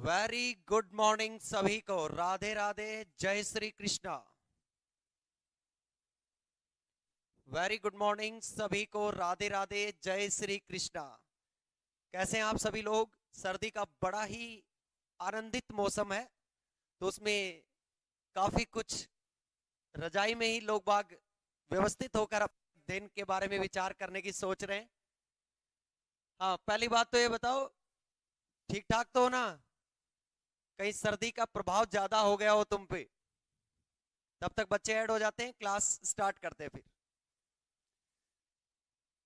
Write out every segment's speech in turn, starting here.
Very good morning सभी को। राधे राधे, जय Shri Krishna. Very good morning सभी को। राधे राधे, जय श्री कृष्णा। कैसे हैं आप सभी लोग? सर्दी का बड़ा ही आनंदित मौसम है, तो उसमें काफी कुछ रजाई में ही लोग बाग व्यवस्थित होकर अपने दिन के बारे में विचार करने की सोच रहे हैं। हाँ, पहली बात तो ये बताओ, ठीक ठाक तो हो ना? कहीं सर्दी का प्रभाव ज्यादा हो गया हो तुम पे? तब तक बच्चे ऐड हो जाते हैं, क्लास स्टार्ट करते हैं। फिर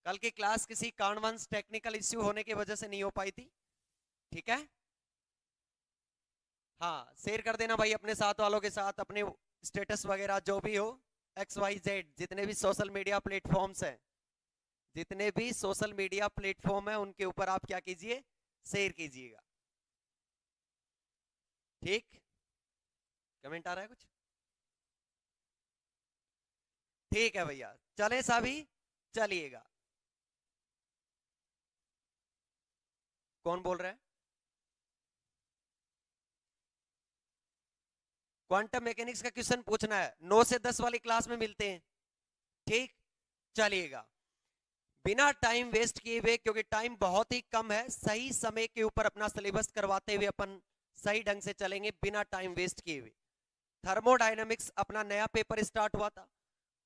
कल की क्लास किसी कारणवश टेक्निकल इश्यू होने की वजह से नहीं हो पाई थी, ठीक है? हाँ, शेयर कर देना भाई अपने साथ वालों के साथ, अपने स्टेटस वगैरह जो भी हो। XYZ जितने भी सोशल मीडिया प्लेटफॉर्म्स हैं, जितने भी सोशल मीडिया प्लेटफॉर्म है उनके ऊपर आप क्या कीजिए, शेयर कीजिएगा। ठीक, कमेंट आ रहा है कुछ? ठीक है भैया, चले सभी, चलिएगा। कौन बोल रहा है? क्वांटम मैकेनिक्स का क्वेश्चन पूछना है, 9 से 10 वाली क्लास में मिलते हैं। ठीक, चलिएगा। बिना टाइम वेस्ट किए हुए, क्योंकि टाइम बहुत ही कम है, सही समय के ऊपर अपना सिलेबस करवाते हुए अपन सही ढंग से चलेंगे बिना टाइम वेस्ट किए हुए। थर्मोडायनेमिक्स अपना नया पेपर स्टार्ट हुआ था,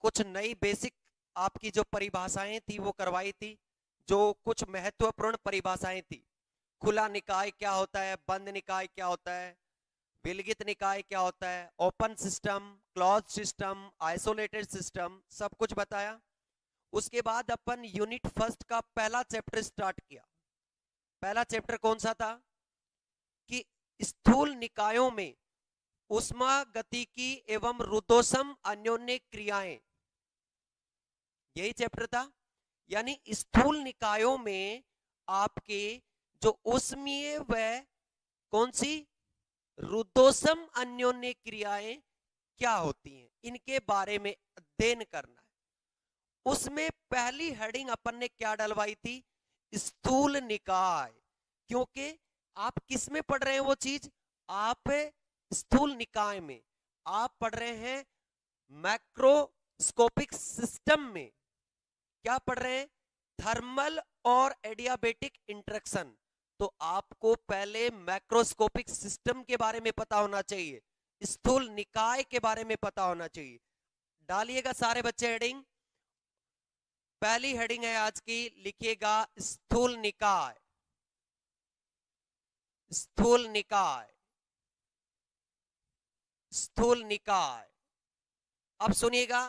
कुछ नई बेसिक आपकी जो परिभाषाएं थी वो करवाई थी, जो कुछ महत्वपूर्ण परिभाषाएं थी। खुला निकाय क्या होता है, बंद निकाय क्या होता है, विलगित निकाय क्या होता है, open system, close system, isolated system, सब कुछ बताया। उसके बाद अपन यूनिट फर्स्ट का पहला चैप्टर स्टार्ट किया। पहला चैप्टर कौन सा था? कि स्थूल निकायों में उष्मा गतिकी एवं रुद्धोष्म अन्योन्य क्रियाएं, यही चैप्टर था। यानी स्थूल निकायों में आपके जो उष्मीय व कौन सी रुद्धोष्म अन्योन्य क्रियाएं क्या होती हैं, इनके बारे में अध्ययन करना है। उसमें पहली हेडिंग अपन ने क्या डलवाई थी? स्थूल निकाय। क्योंकि आप किस में पढ़ रहे हैं वो चीज? आप स्थूल निकाय में, आप पढ़ रहे हैं मैक्रोस्कोपिक सिस्टम में। क्या पढ़ रहे हैं? थर्मल और एडियाबेटिक इंटरेक्शन। तो आपको पहले मैक्रोस्कोपिक सिस्टम के बारे में पता होना चाहिए, स्थूल निकाय के बारे में पता होना चाहिए। डालिएगा सारे बच्चे हेडिंग। पहली हेडिंग है आज की, लिखिएगा स्थूल निकाय। स्थूल निकाय, स्थूल निकाय। अब सुनिएगा,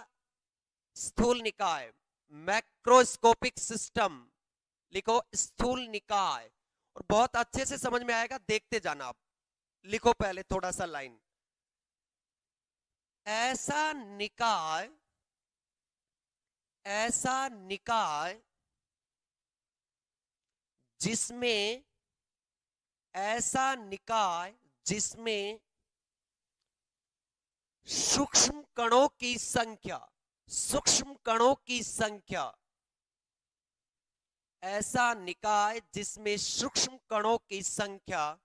स्थूल निकाय, मैक्रोस्कोपिक सिस्टम, लिखो स्थूल निकाय। और बहुत अच्छे से समझ में आएगा, देखते जाना आप। लिखो पहले थोड़ा सा लाइन। ऐसा निकाय, ऐसा निकाय जिसमें, ऐसा निकाय जिसमें सूक्ष्म कणों की संख्या, सूक्ष्म कणों की संख्या, ऐसा निकाय जिसमें सूक्ष्म कणों की संख्या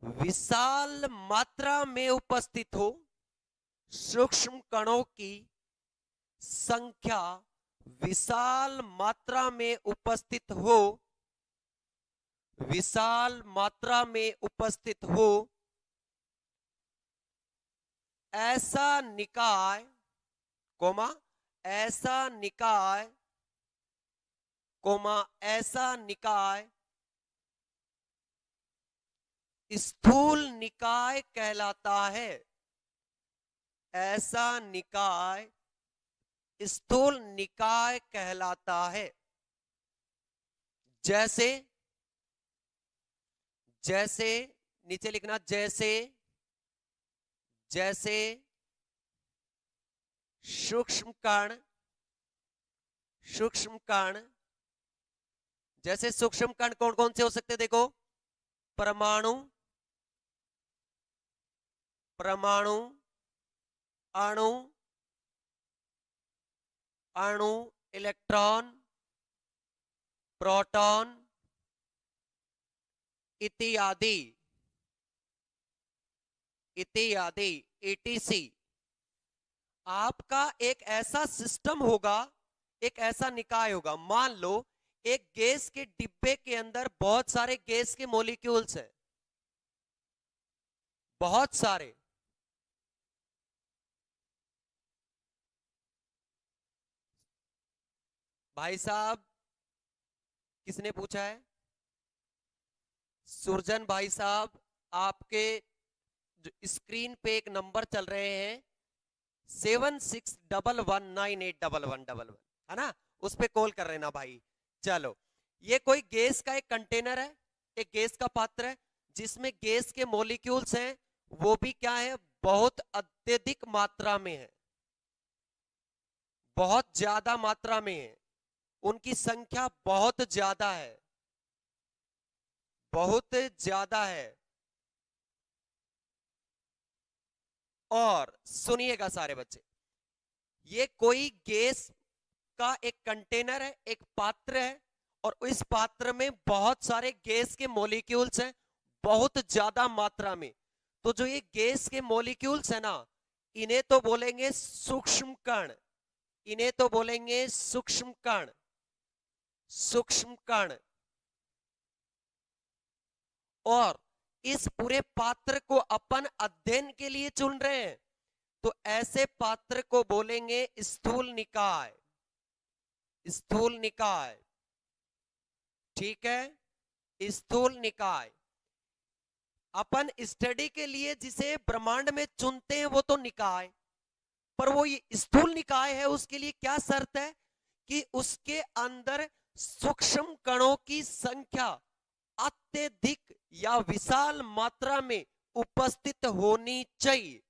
विशाल मात्रा में उपस्थित हो, सूक्ष्म कणों की संख्या विशाल मात्रा में उपस्थित हो, विशाल मात्रा में उपस्थित हो, ऐसा निकाय, कोमा, ऐसा निकाय, कोमा, ऐसा निकाय स्थूल निकाय कहलाता है। ऐसा निकाय स्थूल निकाय कहलाता है। जैसे, जैसे, नीचे लिखना, जैसे, जैसे सूक्ष्म कण, सूक्ष्म कण, जैसे सूक्ष्म कण कौन कौन से हो सकते हैं? देखो, परमाणु, परमाणु, अणु, अणु, इलेक्ट्रॉन, प्रोटॉन, इत्यादि इत्यादि ETC। आपका एक ऐसा सिस्टम होगा, एक ऐसा निकाय होगा। मान लो एक गैस के डिब्बे के अंदर बहुत सारे गैस के मॉलिक्यूल्स हैं, बहुत सारे। भाई साहब, किसने पूछा है? सुरजन भाई साहब, आपके स्क्रीन पे एक नंबर चल रहे हैं 7611981111, है ना? उस पे कॉल कर रहे ना भाई। चलो, ये कोई गैस का एक कंटेनर है, एक गैस का पात्र है जिसमें गैस के मॉलिक्यूल्स हैं। वो भी क्या है? बहुत अत्यधिक मात्रा में है, बहुत ज्यादा मात्रा में है। उनकी संख्या बहुत ज्यादा है, बहुत ज्यादा है। और सुनिएगा सारे बच्चे, ये कोई गैस का एक कंटेनर है, एक पात्र है, और इस पात्र में बहुत सारे गैस के मॉलिक्यूल्स हैं, बहुत ज्यादा मात्रा में। तो जो ये गैस के मॉलिक्यूल्स है ना, इन्हें तो बोलेंगे सूक्ष्म कण, इन्हें तो बोलेंगे सूक्ष्म कण, सूक्ष्म कण। और इस पूरे पात्र को अपन अध्ययन के लिए चुन रहे हैं, तो ऐसे पात्र को बोलेंगे स्थूल निकाय, स्थूल निकाय। ठीक है, स्थूल निकाय। अपन स्टडी के लिए जिसे ब्रह्मांड में चुनते हैं वो तो निकाय, पर वो ये स्थूल निकाय है, उसके लिए क्या शर्त है कि उसके अंदर सूक्ष्म कणों की संख्या अत्यधिक या विशाल मात्रा में उपस्थित होनी चाहिए।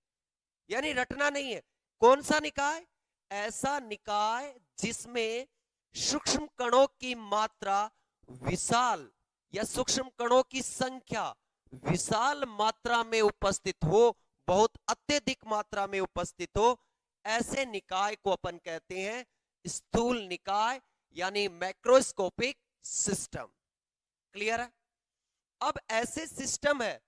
यानी रटना नहीं है। कौन सा निकाय? ऐसा निकाय जिसमें सूक्ष्म कणों की मात्रा विशाल, या सूक्ष्म कणों की संख्या विशाल मात्रा में उपस्थित हो, बहुत अत्यधिक मात्रा में उपस्थित हो। ऐसे निकाय को अपन कहते हैं स्थूल निकाय, यानी मैक्रोस्कोपिक सिस्टम। क्लियर है? अब ऐसे सिस्टम है,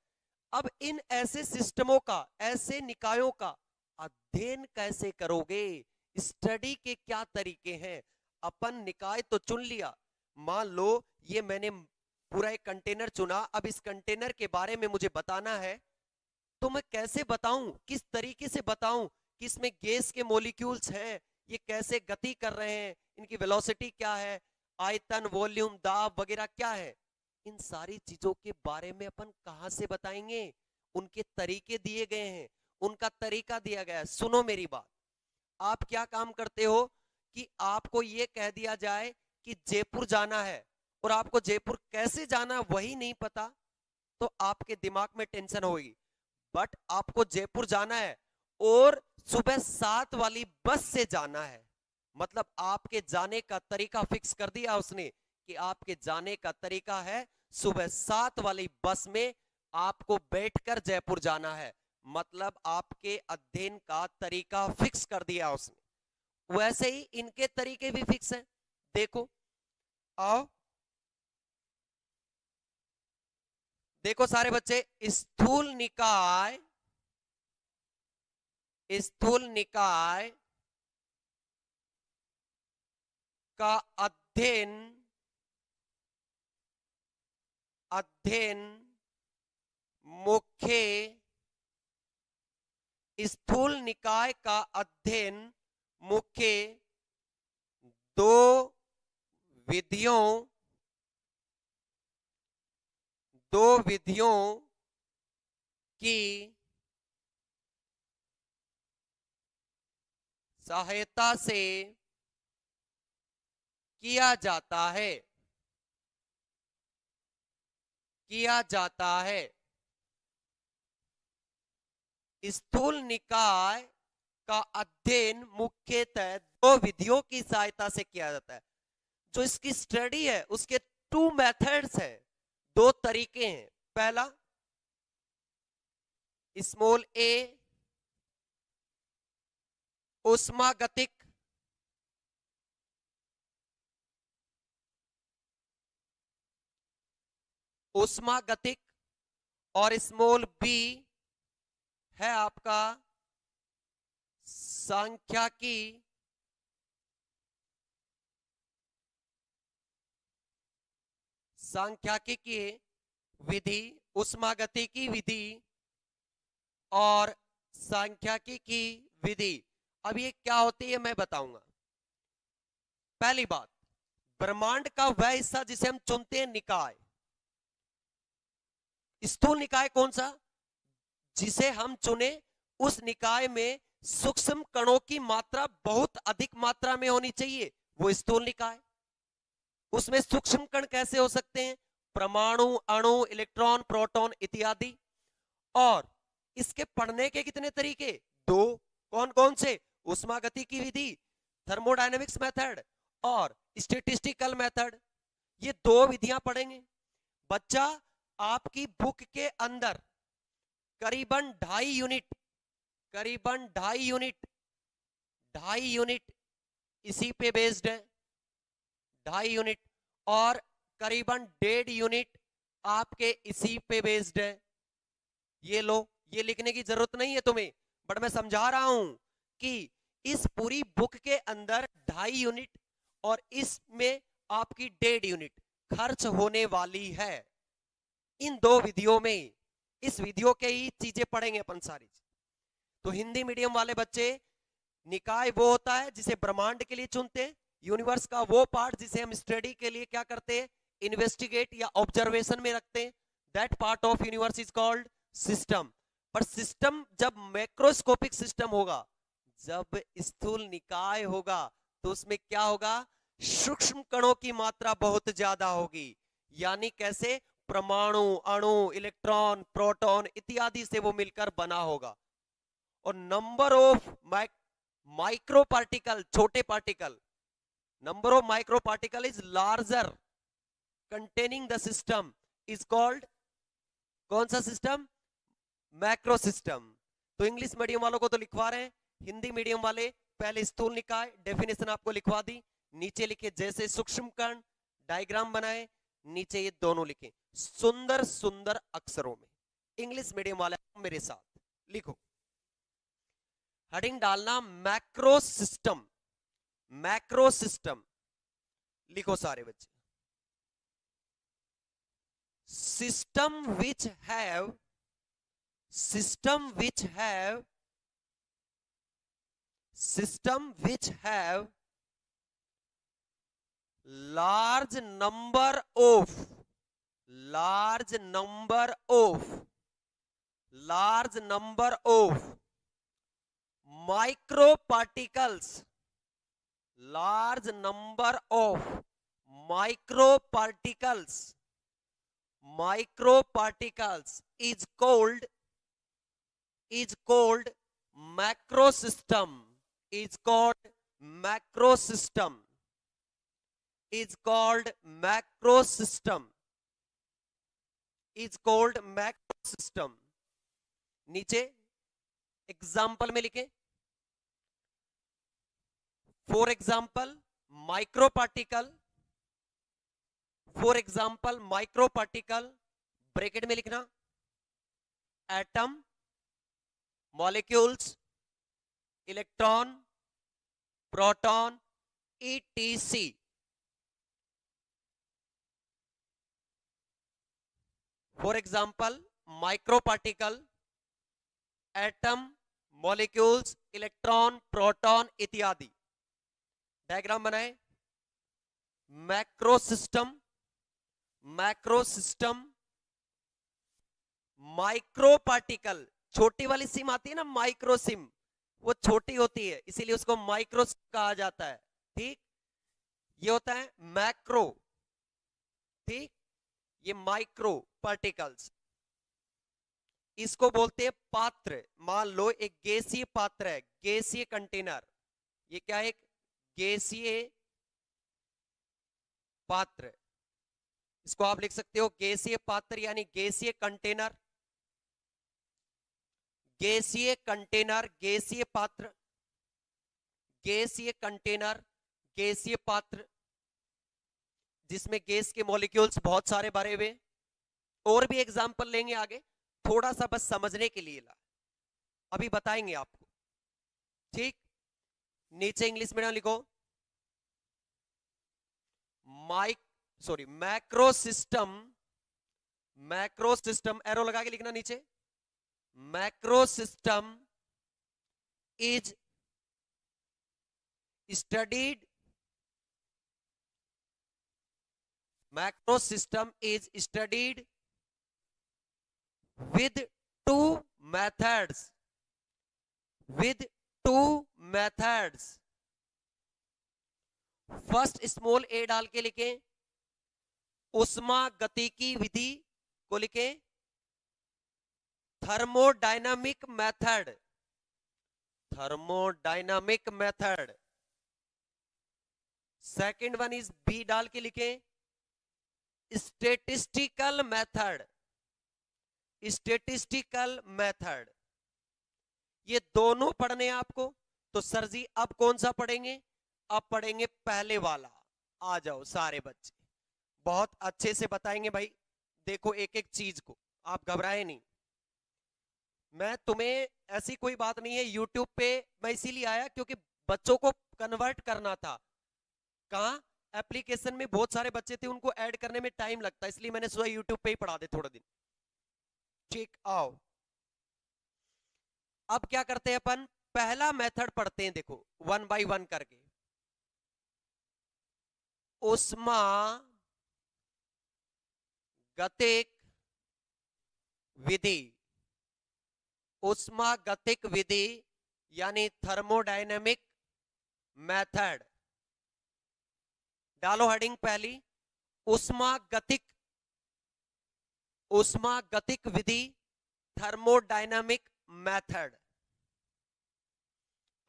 अब इन ऐसे सिस्टमों का, ऐसे निकायों का अध्ययन कैसे करोगे? स्टडी के क्या तरीके हैं? अपन निकाय तो चुन लिया, मान लो ये मैंने पूरा एक कंटेनर चुना, अब इस कंटेनर के बारे में मुझे बताना है, तो मैं कैसे बताऊं, किस तरीके से बताऊं कि इसमें गैस के मॉलिक्यूल्स हैं, ये कैसे गति कर रहे हैं, इनकी वेलोसिटी क्या है, आयतन, वॉल्यूम, दाब वगैरह क्या है? इन सारी चीजों के बारे में अपन कहां से बताएंगे? उनके तरीके दिए गए हैं, उनका तरीका दिया गया है। सुनो मेरी बात, आप क्या काम करते हो कि आपको ये कह दिया जाए कि जयपुर जाना है, और आपको जयपुर कैसे जाना वही नहीं पता, तो आपके दिमाग में टेंशन होगी। बट आपको जयपुर जाना है और सुबह 7 वाली बस से जाना है, मतलब आपके जाने का तरीका फिक्स कर दिया उसने कि आपके जाने का तरीका है सुबह 7 वाली बस में आपको बैठकर जयपुर जाना है, मतलब आपके अध्ययन का तरीका फिक्स कर दिया उसने। वैसे ही इनके तरीके भी फिक्स हैं। देखो, आओ देखो सारे बच्चे, स्थूल निकाय, स्थूल निकाय का अध्ययन, अध्ययन मुख्य, स्थूल निकाय का अध्ययन मुख्य दो विधियों, दो विधियों की सहायता से किया जाता है, किया जाता है। स्थूल निकाय का अध्ययन मुख्यतः दो विधियों की सहायता से किया जाता है। जो इसकी स्टडी है उसके 2 मेथड्स हैं, 2 तरीके हैं। पहला स्मॉल ए, उष्मागतिक, उष्मागतिक, और स्मॉल बी है आपका सांख्यिकी, सांख्यिकी विधि, उष्मागतिकी विधि और सांख्यिकी विधि। अब ये क्या होती है मैं बताऊंगा। पहली बात, ब्रह्मांड का वह हिस्सा जिसे हम चुनते हैं निकाय। स्थूल निकाय कौन सा? जिसे हम चुने उस निकाय में सूक्ष्म कणों की मात्रा बहुत अधिक मात्रा में होनी चाहिए, वो स्थूल निकाय। उसमें सूक्ष्म कण कैसे हो सकते हैं? परमाणु, अणु, इलेक्ट्रॉन, प्रोटॉन इत्यादि। और इसके पढ़ने के कितने तरीके? दो। कौन कौन से? उष्मागतिकी विधि, थर्मोडायनेमिक्स मेथड और स्टैटिस्टिकल मेथड। ये दो विधियां पढ़ेंगे बच्चा। आपकी बुक के अंदर करीबन 2.5 यूनिट, करीबन 2.5 यूनिट, 2.5 यूनिट इसी पे बेस्ड है, 2.5 यूनिट, और करीबन 1.5 यूनिट आपके इसी पे बेस्ड है। ये लो, ये लिखने की जरूरत नहीं है तुम्हें, बट मैं समझा रहा हूं कि इस पूरी बुक के अंदर 2.5 यूनिट और इसमें आपकी 1.5 यूनिट खर्च होने वाली है। इन दो विधियों में, इस विधियों के ही चीजें पढ़ेंगे अपन सारी। तो हिंदी मीडियम वाले बच्चे, निकाय वो होता है जिसे ब्रह्मांड के लिए चुनते हैं, यूनिवर्स का वो पार्ट जिसे हम स्टडी के लिए क्या करते हैं, इन्वेस्टिगेट या ऑब्जर्वेशन में रखते हैं, that part of universe is called system. पर सिस्टम जब मैक्रोस्कोपिक सिस्टम होगा, जब स्थूल निकाय होगा, तो उसमें क्या होगा? सूक्ष्म कणों की मात्रा बहुत ज्यादा होगी। यानी कैसे? परमाणु, अणु, इलेक्ट्रॉन, प्रोटॉन इत्यादि से वो मिलकर बना होगा। और नंबर ऑफ माइक्रो पार्टिकल, छोटे particle, number of micro particle is larger containing the system is called, कौन सा सिस्टम? Macro system. तो इंग्लिश मीडियम वालों को तो लिखवा रहे हैं, हिंदी मीडियम वाले पहले स्थूल निकाय डेफिनेशन आपको लिखवा दी, नीचे लिखे जैसे सूक्ष्म कण, डायग्राम बनाए, नीचे ये दोनों लिखे सुंदर सुंदर अक्षरों में। इंग्लिश मीडियम वाले मेरे साथ लिखो, हेडिंग डालना मैक्रो सिस्टम, मैक्रो सिस्टम लिखो सारे बच्चे। System which have, system which have, system which have large number of, large number of, large number of micro particles, large number of micro particles, micro particles is called, is called macro system, is called macro system, is called macro system, is called macro system। नीचे example में लिखें, for example micro particle, for example micro particle, bracket में लिखना atom, molecules, electron, proton, etc. For example micro particle, atom, molecules, electron, proton इत्यादि। Diagram बनाए, macro system, macro system, micro particle, छोटी वाली SIM आती है ना माइक्रो सिम, वो छोटी होती है इसीलिए उसको माइक्रो कहा जाता है। ठीक, ये होता है मैक्रो। ठीक, ये माइक्रो पार्टिकल्स, इसको बोलते हैं पात्र। मान लो एक गैसीय पात्र है, गैसीय कंटेनर, ये क्या है? एक गैसीय पात्र, इसको आप लिख सकते हो गैसीय पात्र यानी गैसीय कंटेनर, गैसीय कंटेनर, गैसीय पात्र, गैसीय कंटेनर, गैसीय पात्र, जिसमें गैस के मॉलिक्यूल्स बहुत सारे भरे हुए। और भी एग्जाम्पल लेंगे आगे, थोड़ा सा बस समझने के लिए ला, अभी बताएंगे आपको। ठीक, नीचे इंग्लिश में ना लिखो, mic sorry macro system, macro system arrow लगा के लिखना नीचे, macro system is studied, macro system is studied with two methods, with two methods। First small a डाल के लिखें, उष्मागतिकी विधि को लिखें, thermodynamic method, thermodynamic method. Second one is b डाल के लिखें, स्टेटिस्टिकल मेथड, स्टेटिस्टिकल मेथड। ये दोनों पढ़ने आपको, तो सर जी अब कौन सा पढ़ेंगे? अब पढ़ेंगे पहले वाला। आ जाओ सारे बच्चे, बहुत अच्छे से बताएंगे भाई। देखो एक एक चीज को, आप घबराए नहीं। मैं तुम्हें ऐसी कोई बात नहीं है, यूट्यूब पे मैं इसीलिए आया क्योंकि बच्चों को कन्वर्ट करना था। कहा एप्लीकेशन में बहुत सारे बच्चे थे, उनको ऐड करने में टाइम लगता है, इसलिए मैंने सोचा यूट्यूब पे ही पढ़ा दे थोड़ा दिन। ठीक, आओ अब क्या करते हैं अपन, पहला मेथड पढ़ते हैं, देखो वन बाय वन करके। उष्मा गतिक विधि, उष्मागतिक विधि यानी थर्मोडायनेमिक मेथड। डालो हेडिंग पहली, उष्मागतिक, उष्मागतिक विधि, थर्मोडायनामिक मेथड।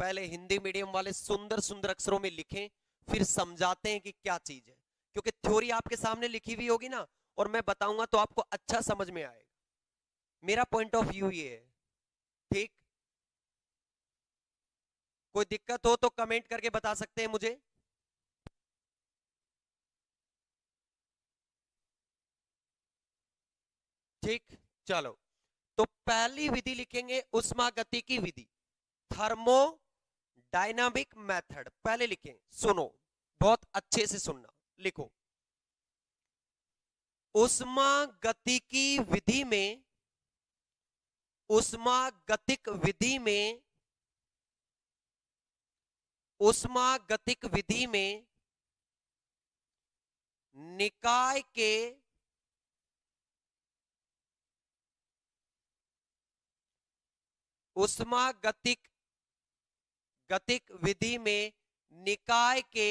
पहले हिंदी मीडियम वाले सुंदर सुंदर अक्षरों में लिखें, फिर समझाते हैं कि क्या चीज है, क्योंकि थ्योरी आपके सामने लिखी हुई होगी ना, और मैं बताऊंगा तो आपको अच्छा समझ में आएगा। मेरा पॉइंट ऑफ व्यू ये है। ठीक, कोई दिक्कत हो तो कमेंट करके बता सकते हैं मुझे। ठीक, चलो तो पहली विधि लिखेंगे उष्मागतिकी विधि, थर्मो डायनामिक मेथड। पहले लिखें, सुनो बहुत अच्छे से सुनना, लिखो उष्मागतिकी विधि में, उष्मागतिक विधि में, उष्मागतिक विधि में निकाय के उष्मागतिक गतिक विधि में निकाय के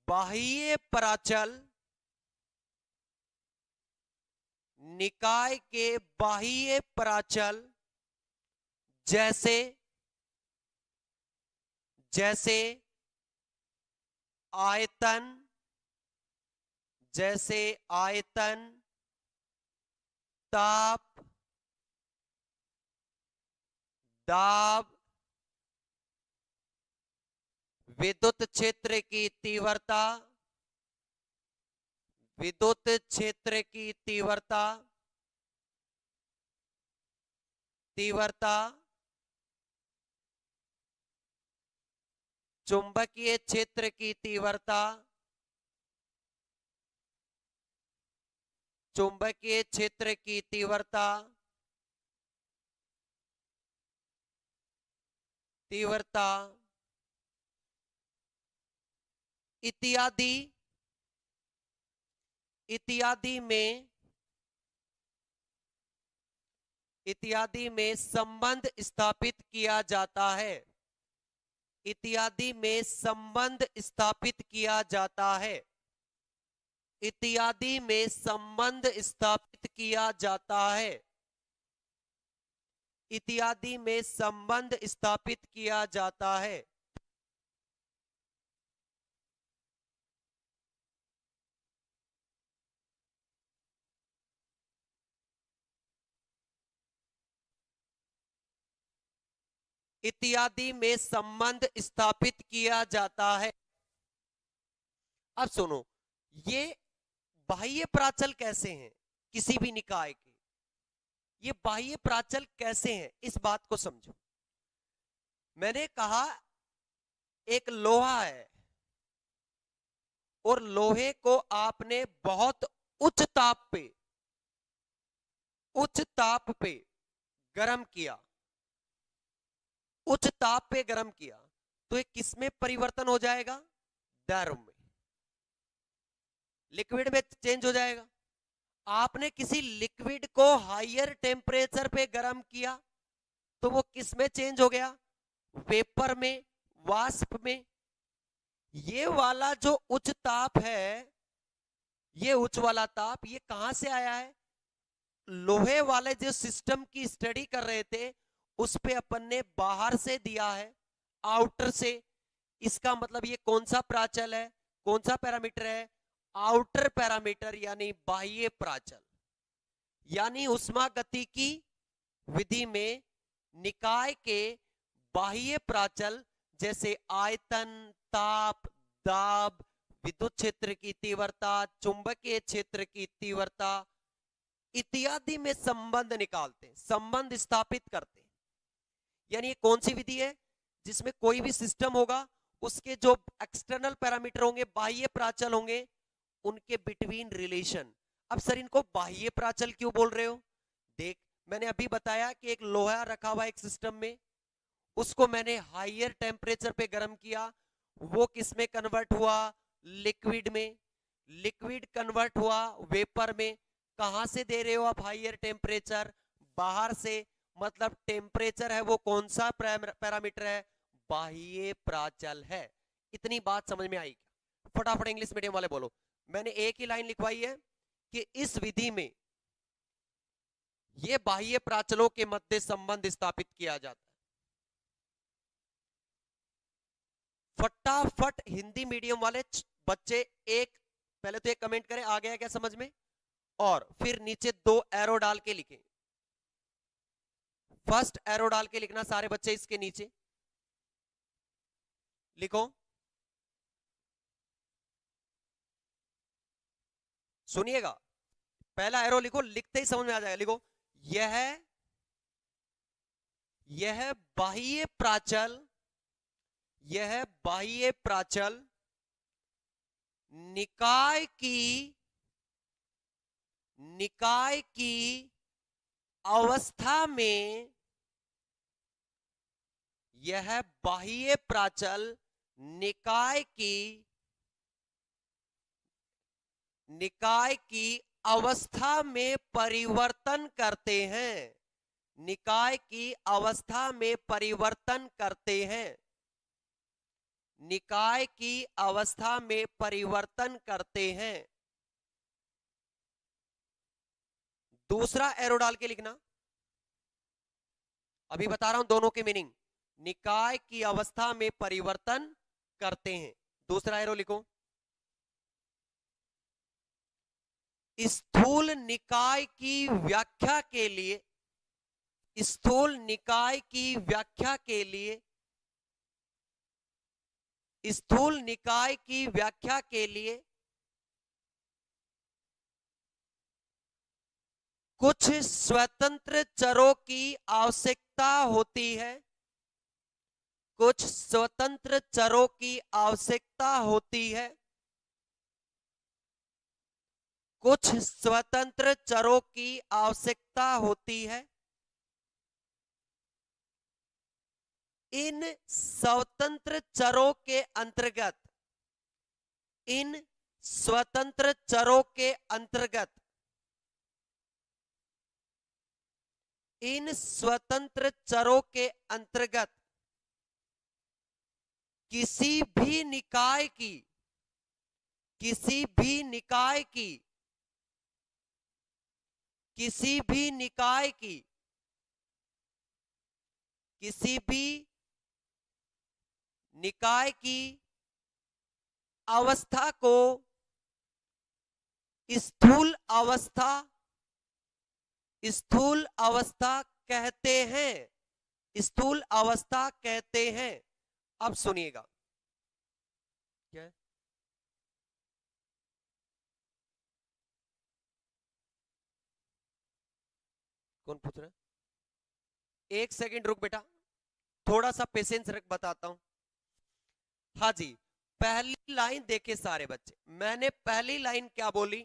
बाह्य प्राचल, निकाय के बाह्य प्राचल जैसे, जैसे आयतन, जैसे आयतन, ताप, दाब, विद्युत क्षेत्र की तीव्रता, विद्युत क्षेत्र की तीव्रता, तीव्रता, चुंबकीय क्षेत्र की तीव्रता, चुंबकीय क्षेत्र की तीव्रता, तीव्रता इत्यादि, इत्यादि में, इत्यादि में संबंध स्थापित किया जाता है, इत्यादि में संबंध स्थापित किया जाता है, इत्यादि में संबंध स्थापित किया जाता है, इत्यादि में संबंध स्थापित किया जाता है। इत्यादि में संबंध स्थापित किया जाता है। अब सुनो, ये बाह्य प्राचल कैसे हैं किसी भी निकाय के, ये बाह्य प्राचल कैसे हैं इस बात को समझो। मैंने कहा एक लोहा है और लोहे को आपने बहुत उच्च ताप पे गरम किया, उच्च ताप पे गरम किया, तो ये किस में परिवर्तन हो जाएगा? द्रव में, लिक्विड में चेंज हो जाएगा। आपने किसी लिक्विड को हायर टेम्परेचर पे गरम किया तो वो किस में चेंज हो गया? वेपर में, वाष्प में। ये वाला जो उच्च ताप है, ये उच्च वाला ताप, ये कहां से आया है? लोहे वाले जो सिस्टम की स्टडी कर रहे थे उस पे अपन ने बाहर से दिया है, आउटर से। इसका मतलब ये कौन सा प्राचल है, कौन सा पैरामीटर है? आउटर पैरामीटर, यानी बाह्य प्राचल। यानी उष्मागतिकी विधि में निकाय के बाह्य प्राचल जैसे आयतन, ताप, दाब, विद्युत क्षेत्र की तीव्रता, चुंबकीय क्षेत्र की तीव्रता इत्यादि में संबंध निकालते हैं, संबंध स्थापित करते हैं। यानी ये कौन सी विधि है? जिसमें कोई भी सिस्टम होगा उसके जो एक्सटर्नल पैरामीटर होंगे, बाह्य प्राचल होंगे, उनके बिटवीन रिलेशन। अब सर इनको बाह्य प्राचल क्यों बोल रहे हो? देख, मैंने अभी बताया कि एक लोहा रखा हुआ एक सिस्टम में, उसको मैंने हायर टेम्परेचर पे गर्म किया, वो किस में कन्वर्ट हुआ? लिक्विड में। लिक्विड कन्वर्ट हुआ वेपर में। कहां से दे रहे हो आप हायर टेम्परेचर? बाहर से। मतलब टेम्परेचर है वो कौन सा पैरामीटर है? बाह्य प्राचल है। इतनी बात समझ में आई क्या? फटाफट इंग्लिश मीडियम वाले बोलो। मैंने एक ही लाइन लिखवाई है कि इस विधि में ये बाह्य प्राचलों के मध्य संबंध स्थापित किया जाता है। फटाफट हिंदी मीडियम वाले बच्चे एक, पहले तो एक कमेंट करें आ गया क्या समझ में, और फिर नीचे 2 एरो डाल के लिखें। फर्स्ट एरो डाल के लिखना सारे बच्चे, इसके नीचे लिखो। सुनिएगा, पहला एरो लिखो, लिखते ही समझ में आ जाएगा। लिखो, यह बाह्य प्राचल, यह बाह्य प्राचल निकाय की अवस्था में, यह बाह्य प्राचल निकाय की अवस्था में परिवर्तन करते हैं। निकाय की अवस्था में परिवर्तन करते हैं। निकाय की अवस्था में परिवर्तन करते हैं। दूसरा एरो डाल के लिखना, अभी बता रहा हूं दोनों के मीनिंग। निकाय की अवस्था में परिवर्तन करते हैं। दूसरा एरो लिखो, स्थूल निकाय की व्याख्या के लिए, स्थूल निकाय की व्याख्या के लिए, स्थूल निकाय की व्याख्या के लिए कुछ स्वतंत्र चरों की आवश्यकता होती है। कुछ स्वतंत्र चरों की आवश्यकता होती है। कुछ स्वतंत्र चरों की आवश्यकता होती है। इन स्वतंत्र चरों के अंतर्गत, इन स्वतंत्र चरों के अंतर्गत, इन स्वतंत्र चरों के अंतर्गत किसी भी निकाय की, किसी भी निकाय की, किसी भी निकाय की, किसी भी निकाय की अवस्था को स्थूल अवस्था, स्थूल अवस्था कहते हैं। स्थूल अवस्था कहते हैं। अब सुनिएगा, क्या है? कौन पूछ रहा है? एक सेकंड रुक बेटा, थोड़ा सा पेशेंस रख, बताता हूं। हाँ जी, पहली लाइन देखे सारे बच्चे, मैंने पहली लाइन क्या बोली?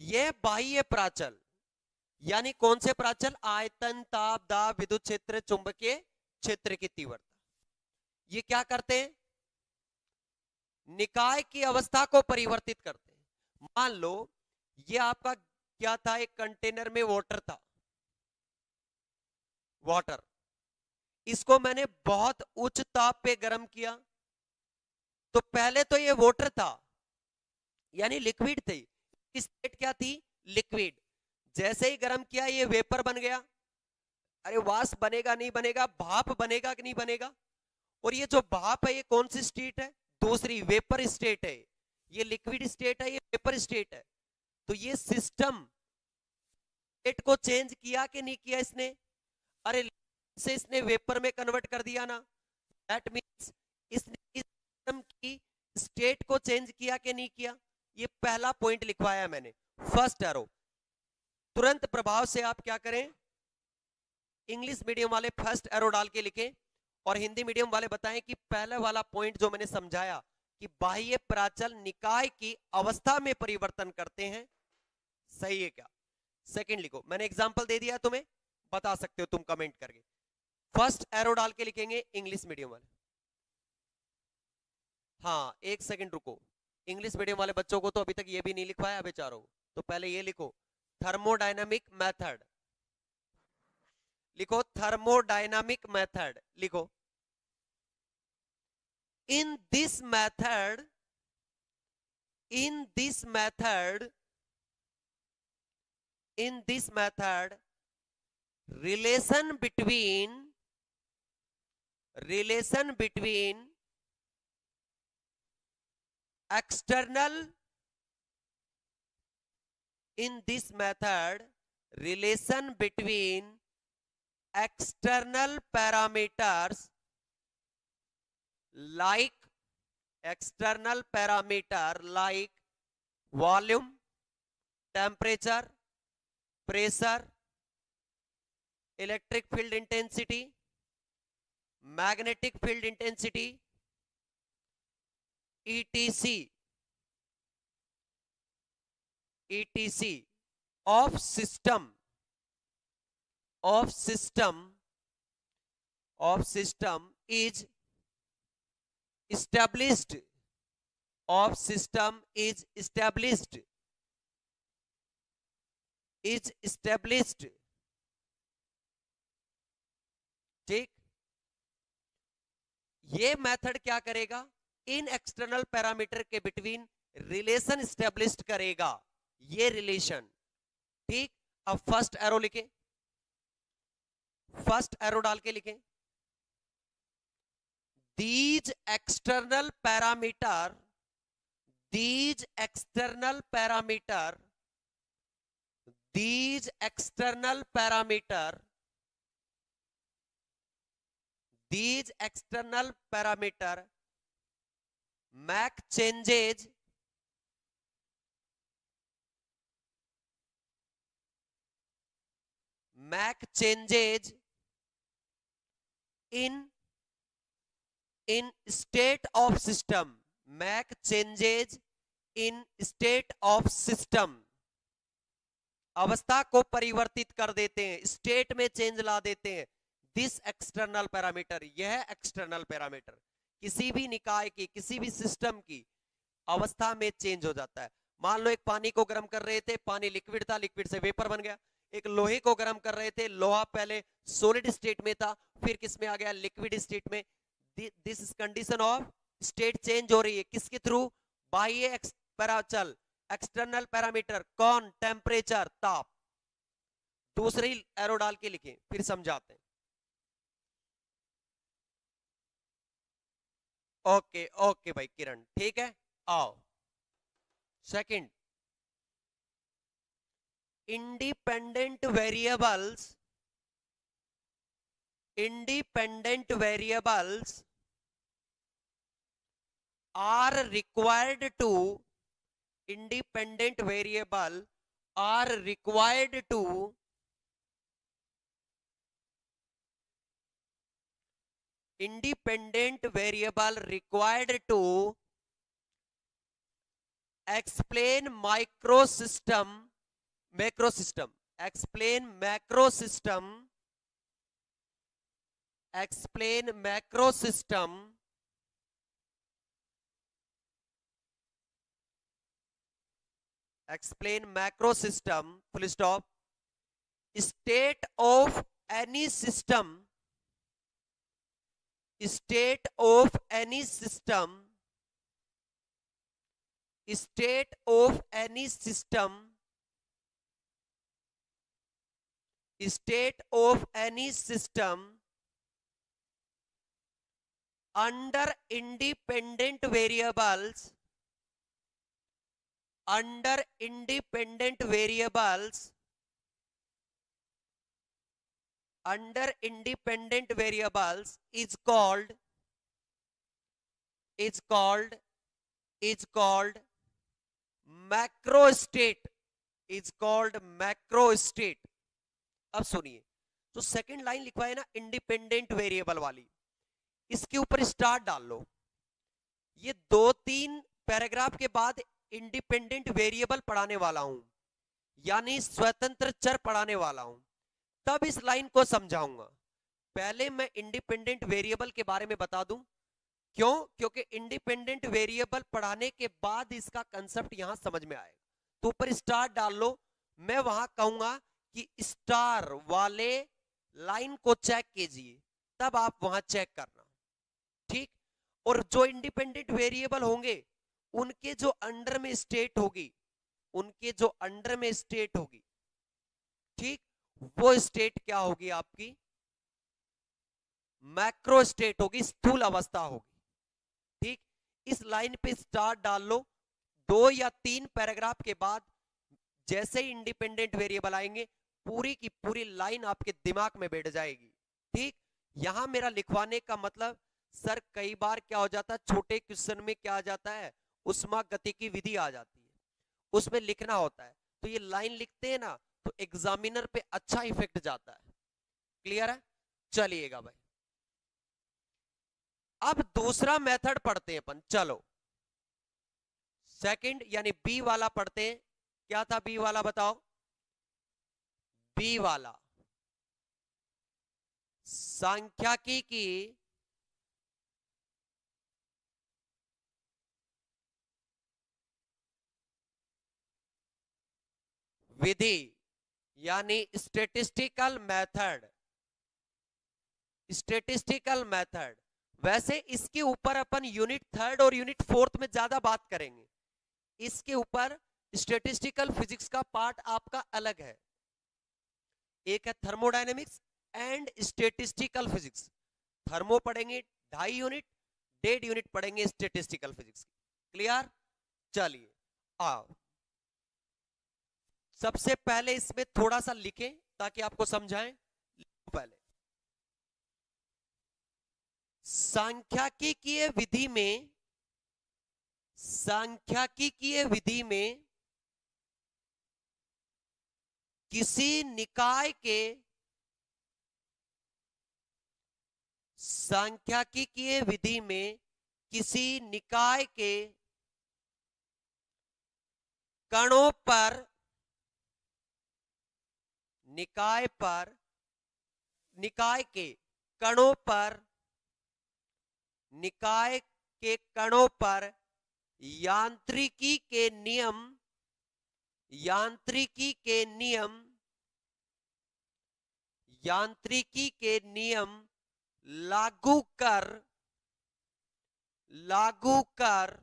यह बाह्य प्राचल, यानी कौन से प्राचल? आयतन, ताप, दाब, विद्युत क्षेत्र, चुंबकीय क्षेत्र की तीव्रता। ये क्या करते हैं? निकाय की अवस्था को परिवर्तित करते हैं। मान लो ये आपका क्या था? एक कंटेनर में वाटर था, वाटर, इसको मैंने बहुत उच्च ताप पे गर्म किया, तो पहले तो ये वाटर था, यानी लिक्विड थी, स्टेट क्या थी? लिक्विड। जैसे ही गर्म किया ये वेपर बन गया। अरे वाष्प बनेगा नहीं बनेगा, भाप बनेगा कि नहीं बनेगा? और ये जो भाप है ये कौन सी स्टेट है? दूसरी, वेपर स्टेट है। ये लिक्विड स्टेट है, ये वेपर स्टेट है। तो ये सिस्टम स्टेट को चेंज किया कि नहीं किया इसने? अरे से इसने वेपर में कन्वर्ट कर दिया ना। दैट मींस इसने इस सिस्टम की स्टेट को चेंज किया कि नहीं किया? ये पहला पॉइंट लिखवाया मैंने, फर्स्ट एरो। तुरंत प्रभाव से आप क्या करें? इंग्लिश मीडियम वाले फर्स्ट एरो डाल के लिखें, और हिंदी मीडियम वाले बताएं कि पहले वाला पॉइंट जो मैंने समझाया कि बाह्य प्राचल निकाय की अवस्था में परिवर्तन करते हैं, सही है क्या? सेकंड लिखो, मैंने एग्जांपल दे दिया तुम्हें, बता सकते हो तुम कमेंट करके। फर्स्ट एरो डाल के लिखेंगे इंग्लिश मीडियम वाले। हाँ एक सेकंड रुको, इंग्लिश मीडियम वाले बच्चों को तो अभी तक ये भी नहीं लिखवाया बेचारों को, तो पहले ये लिखो, थर्मोडायनामिक मेथड लिखो, थर्मोडायनामिक मेथड लिखो। In this method, in this method, in this method, relation between external, in this method, relation between external parameters like external parameter like volume, temperature, pressure, electric field intensity, magnetic field intensity, etc of system is established, of system is established, is established। ठीक, ये method क्या करेगा? इन external parameter के between relation establish करेगा, ये relation. ठीक, अब first arrow लिखें, फर्स्ट एरो डाल के लिखें, these external parameter, these external parameter, these external parameter, these external parameter make changes, make changes in state of system, make changes in state of system, अवस्था को परिवर्तित कर देते हैं, स्टेट में चेंज ला देते हैं। दिस एक्सटर्नल पैरामीटर, यह एक्सटर्नल पैरामीटर किसी भी निकाय की, किसी भी सिस्टम की अवस्था में चेंज हो जाता है। मान लो एक पानी को गर्म कर रहे थे, पानी लिक्विड था, लिक्विड से वेपर बन गया। एक लोहे को गर्म कर रहे थे, लोहा पहले सॉलिड स्टेट में था, फिर किस में आ गया? लिक्विड स्टेट में। This is condition of state change हो रही है, किसके थ्रू? बाह्य पैराचल, एक्सटर्नल पैरामीटर, कौन? टेम्परेचर, ताप। दूसरी एरो डाल के लिखें, फिर समझाते हैं। ओके ओके भाई किरण, ठीक है, आओ। Second, independent variables, independent variables are required to, independent variable are required to independent variable required to explain macrosystem, explain macrosystem, explain macrosystem, explain macrosystem, full stop, state of any system, state of any system, state of any system, state of any system under independent variables, under independent variables, under independent variables is called macro state, is called macro state. अब सुनिए, तो second line लिखवा है ना independent variable वाली, इसके ऊपर star डाल लो। ये 2-3 पैराग्राफ के बाद इंडिपेंडेंट वेरिएबल पढ़ाने वाला हूं, यानी स्वतंत्र चर पढ़ाने वाला हूं, तब इस लाइन को समझाऊंगा। पहले मैं इंडिपेंडेंट वेरिएबल के बारे में बता दूं, क्यों? क्योंकि इंडिपेंडेंट वेरिएबल पढ़ाने के बाद इसका कंसेप्ट यहां समझ में आएगा। तो ऊपर स्टार डाल लो, मैं वहां कहूंगा कि स्टार वाले लाइन को चेक कीजिए, तब आप वहां चेक करना, ठीक। और जो इंडिपेंडेंट वेरिएबल होंगे उनके जो अंडर में स्टेट होगी, उनके जो अंडर में स्टेट होगी, ठीक, वो स्टेट क्या होगी? आपकी मैक्रो स्टेट होगी, स्थूल अवस्था होगी, ठीक। इस लाइन पे स्टार डाल लो। 2 या 3 पैराग्राफ के बाद जैसे ही इंडिपेंडेंट वेरिएबल आएंगे, पूरी की पूरी लाइन आपके दिमाग में बैठ जाएगी, ठीक। यहां मेरा लिखवाने का मतलब, सर कई बार क्या हो जाता है, छोटे क्वेश्चन में क्या आ जाता है, उष्मागतिकी विधि आ जाती है, उसमें लिखना होता है, तो ये लाइन लिखते हैं ना, तो एग्जामिनर पे अच्छा इफेक्ट जाता है। क्लियर है? चलिएगा भाई, अब दूसरा मेथड पढ़ते हैं अपन। चलो सेकंड यानी बी वाला पढ़ते हैं। क्या था बी वाला, बताओ? बी वाला सांख्यिकी की विधि, यानी स्टेटिस्टिकल मेथड, स्टेटिस्टिकल मेथड। वैसे इसके ऊपर अपन यूनिट 3 और यूनिट 4 में ज्यादा बात करेंगे। इसके ऊपर स्टेटिस्टिकल फिजिक्स का पार्ट आपका अलग है, एक है thermodynamics and statistical physics. Thermo पढ़ेंगे 2.5 यूनिट, 1.5 यूनिट पढ़ेंगे स्टेटिस्टिकल फिजिक्स की। क्लियर? चलिए आओ, सबसे पहले इसमें थोड़ा सा लिखें ताकि आपको समझाएं। पहले सांख्यिकीय विधि में, सांख्यिकीय विधि में किसी निकाय के, सांख्यिकीय विधि में किसी निकाय के कणों पर, निकाय पर, निकाय के कणों पर, निकाय के कणों पर यांत्रिकी के नियम, यांत्रिकी के नियम, यांत्रिकी के नियम लागू कर, लागू कर,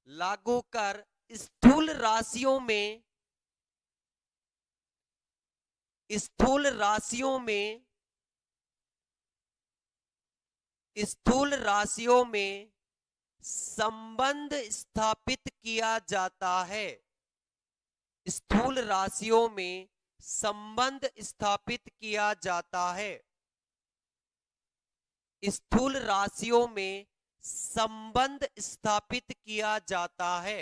लागू कर स्थूल राशियों में, स्थूल राशियों में, स्थूल राशियों में संबंध स्थापित किया जाता है, स्थूल राशियों में संबंध स्थापित किया जाता है, स्थूल राशियों में संबंध स्थापित किया जाता है,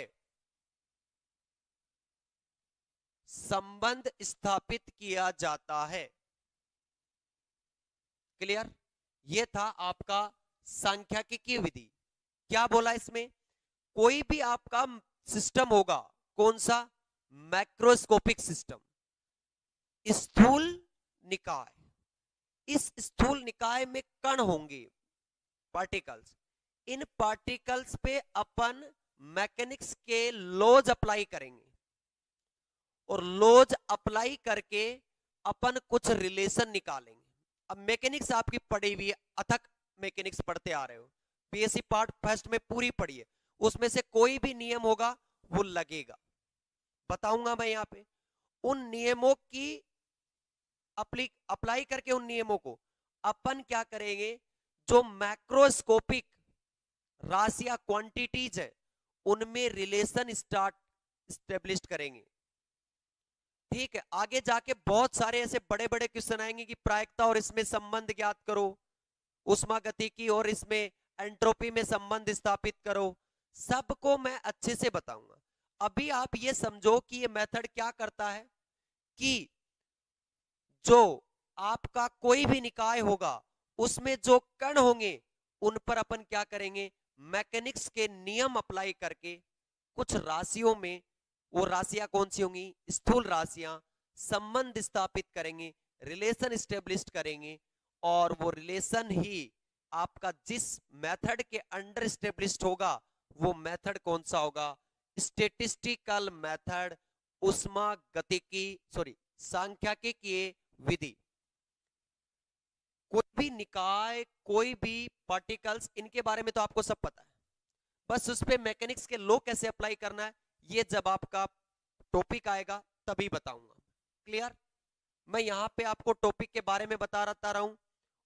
संबंध स्थापित किया जाता है। क्लियर? ये था आपका सांख्यिकी विधि। क्या बोला इसमें? कोई भी आपका सिस्टम होगा, कौन सा? मैक्रोस्कोपिक सिस्टम, स्थूल निकाय। इस स्थूल निकाय में कण होंगे, पार्टिकल्स। इन पार्टिकल्स पे अपन मैकेनिक्स के लॉज अप्लाई करेंगे, और लॉज अप्लाई करके अपन कुछ रिलेशन निकालेंगे। अब मैकेनिक्स आपकी पढ़ी हुई है, अथक मैकेनिक्स पढ़ते आ रहे हो, बीएससी पार्ट फर्स्ट में पूरी पढ़ी है, उसमें से कोई भी नियम होगा वो लगेगा, बताऊंगा मैं यहाँ पे। उन नियमों की अप्लाई करके उन नियमों को अपन क्या करेंगे, जो मैक्रोस्कोपिक राशियां क्वांटिटीज है उनमें रिलेशन स्टैब्लिश करेंगे। ठीक है, आगे जाके बहुत सारे ऐसे बड़े बड़े क्वेश्चन आएंगे कि प्रायिकता और इसमें संबंध ज्ञात करो, उष्मागतिकी और इसमें एंट्रोपी में संबंध स्थापित करो, सबको मैं अच्छे से बताऊंगा। अभी आप ये समझो कि ये मेथड क्या करता है कि जो आपका कोई भी निकाय होगा उसमें जो कण होंगे उन पर अपन क्या करेंगे, मैकेनिक्स के नियम अप्लाई करके कुछ राशियों में, वो राशियां कौन सी होंगी, स्थूल राशियां, संबंध स्थापित करेंगे, रिलेशन स्टेब्लिश करेंगे, और वो रिलेशन ही आपका जिस मेथड के अंडर स्टेब्लिश्ड होगा वो मेथड कौन सा होगा, स्टेटिस्टिकल मेथड, उष्मागतिकी, सॉरी सांख्यिकी विधि। कोई भी निकाय, कोई भी पार्टिकल्स, इनके बारे में तो आपको सब पता है, बस उस पे मैकेनिक्स के लॉ कैसे अप्लाई करना है ये जब आपका टॉपिक आएगा तभी बताऊंगा। क्लियर? मैं यहां पे आपको टॉपिक के बारे में बता रहा हूं,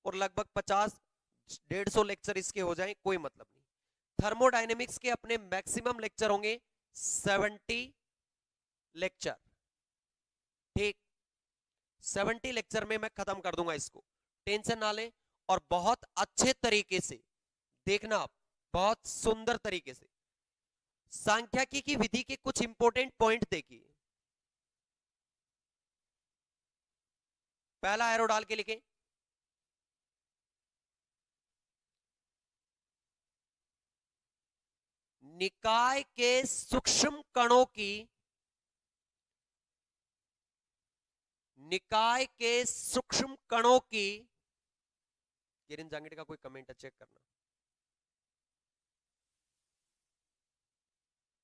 और लगभग 50-150 लेक्चर इसके हो जाएं, कोई मतलब नहीं। थर्मोडायनेमिक्स के अपने मैक्सिमम लेक्चर होंगे 70 लेक्चर, ठीक? 70 लेक्चर में मैं खत्म कर दूंगा इसको, टेंशन ना लें। और बहुत अच्छे तरीके से देखना आप, बहुत सुंदर तरीके से सांख्यिकी की विधि के कुछ इंपॉर्टेंट पॉइंट देखिए। पहला एरो डाल के लिखें, निकाय के सूक्ष्म कणों की, निकाय के सूक्ष्म कणों की, किरण जांगेड़ का कोई कमेंट है चेक करना।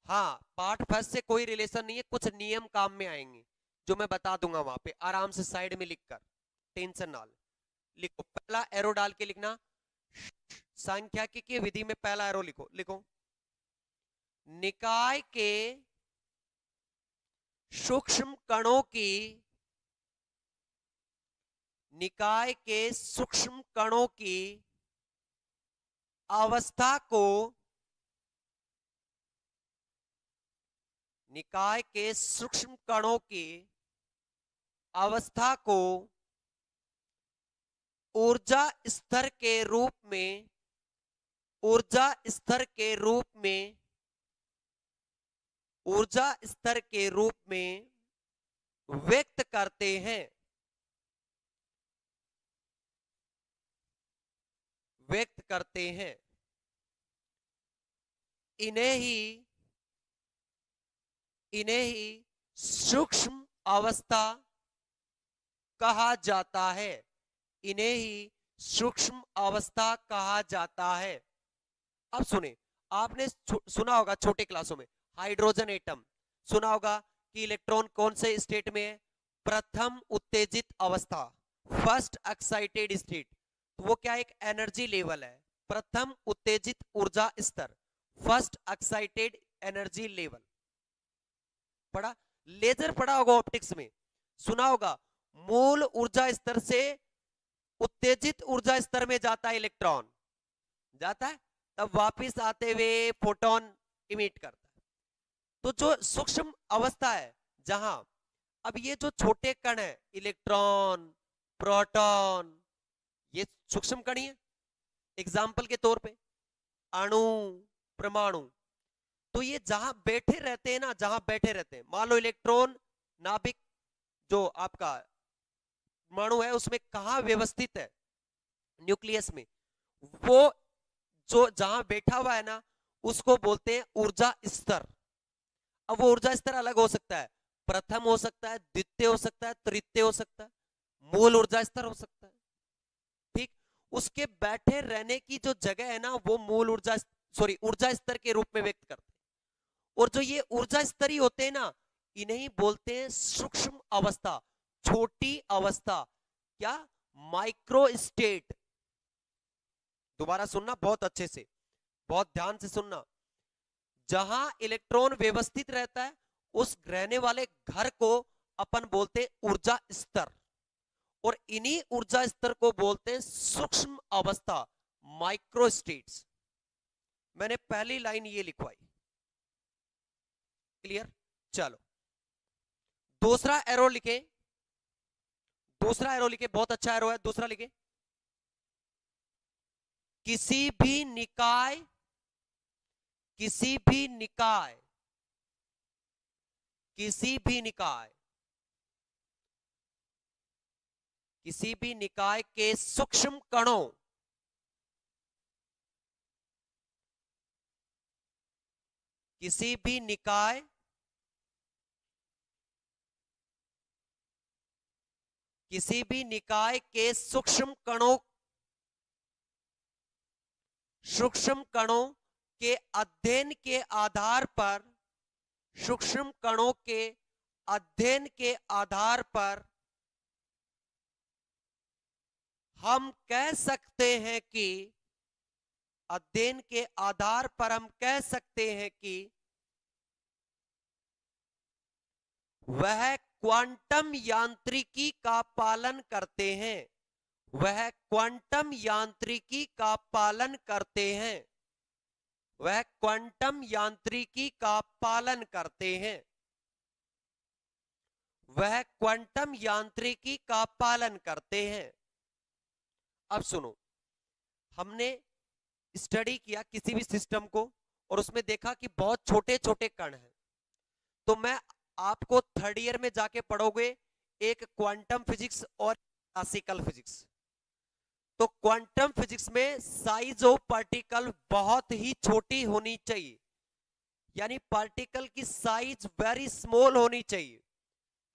हाँ, पार्ट फर्स्ट से कोई रिलेशन नहीं है, कुछ नियम काम में आएंगे जो मैं बता दूंगा वहां पे, आराम से साइड में लिखकर, टेंशन ना लिखो। पहला एरो डाल के लिखना, सांख्यिकी की विधि में पहला एरो लिखो, लिखो निकाय के सूक्ष्म कणों की, निकाय के सूक्ष्म कणों की अवस्था को, निकाय के सूक्ष्म कणों की अवस्था को ऊर्जा स्तर के रूप में, ऊर्जा स्तर के रूप में, ऊर्जा स्तर के रूप में व्यक्त करते हैं, व्यक्त करते हैं। इन्हें ही, इन्हें ही सूक्ष्म अवस्था कहा जाता है, इन्हें ही सूक्ष्म अवस्था कहा जाता है। अब सुने, आपने सुना होगा छोटे क्लासों में हाइड्रोजन एटम, सुना होगा कि इलेक्ट्रॉन कौन से स्टेट में है, प्रथम उत्तेजित अवस्था, फर्स्ट एक्साइटेड स्टेट। तो वो क्या, एक एनर्जी लेवल है, प्रथम उत्तेजित ऊर्जा स्तर, फर्स्ट एक्साइटेड एनर्जी लेवल। पढ़ा? लेजर पढ़ा होगा ऑप्टिक्स में, सुना होगा मूल ऊर्जा स्तर से उत्तेजित ऊर्जा स्तर में जाता है इलेक्ट्रॉन, जाता है, तब वापस आते हुए फोटोन इमिट करता है। तो जो सूक्ष्म अवस्था है जहां, अब ये जो छोटे कण है, इलेक्ट्रॉन, प्रोटॉन, ये सूक्ष्म कण ही है। एग्जाम्पल के तौर पे अणु, परमाणु, तो ये जहां बैठे रहते हैं ना, जहां बैठे रहते हैं, मान लो इलेक्ट्रॉन नाभिक जो आपका परमाणु है उसमें कहां व्यवस्थित है, न्यूक्लियस में, वो जो जहां बैठा हुआ है ना, उसको बोलते हैं ऊर्जा स्तर। अब वो ऊर्जा स्तर अलग हो सकता है, प्रथम हो सकता है, द्वितीय हो सकता है, तृतीय हो सकता है, मूल ऊर्जा स्तर हो सकता है। ठीक, उसके बैठे रहने की जो जगह है ना, वो मूल ऊर्जा ऊर्जा स्तर के रूप में व्यक्त करते हैं। और जो ये ऊर्जा स्तरी होते हैं ना, इन्हें बोलते हैं सूक्ष्म अवस्था, छोटी अवस्था, क्या, माइक्रो स्टेट। दोबारा सुनना बहुत अच्छे से, बहुत ध्यान से सुनना। जहां इलेक्ट्रॉन व्यवस्थित रहता है, उस रहने वाले घर को अपन बोलते हैं ऊर्जा स्तर, और इन्हीं ऊर्जा स्तर को बोलते हैं सूक्ष्म अवस्था, माइक्रो स्टेट्स। मैंने पहली लाइन ये लिखवाई, क्लियर। चलो दूसरा एरो लिखे, दूसरा एरो लिखे, बहुत अच्छा एरो है, दूसरा लिखे। किसी भी निकाय, किसी भी निकाय, किसी भी निकाय, किसी भी निकाय के सूक्ष्म कणों, किसी भी निकाय, किसी भी निकाय के सूक्ष्म कणों, सूक्ष्म कणों के अध्ययन के आधार पर, सूक्ष्म कणों के अध्ययन के आधार पर हम कह सकते हैं कि, अध्ययन के आधार पर हम कह सकते हैं कि वह क्वांटम यांत्रिकी का पालन करते हैं, वह क्वांटम यांत्रिकी का पालन करते हैं, वह क्वांटम यांत्रिकी का पालन करते हैं, वह क्वांटम यांत्रिकी का पालन करते हैं। अब सुनो, हमने स्टडी किया किसी भी सिस्टम को, और उसमें देखा कि बहुत छोटे छोटे कण हैं। तो मैं आपको थर्ड ईयर में जाके पढ़ोगे एक क्वांटम फिजिक्स और क्लासिकल फिजिक्स। तो क्वांटम फिजिक्स में साइज ऑफ पार्टिकल बहुत ही छोटी होनी चाहिए, यानी पार्टिकल की साइज वेरी स्मॉल होनी चाहिए।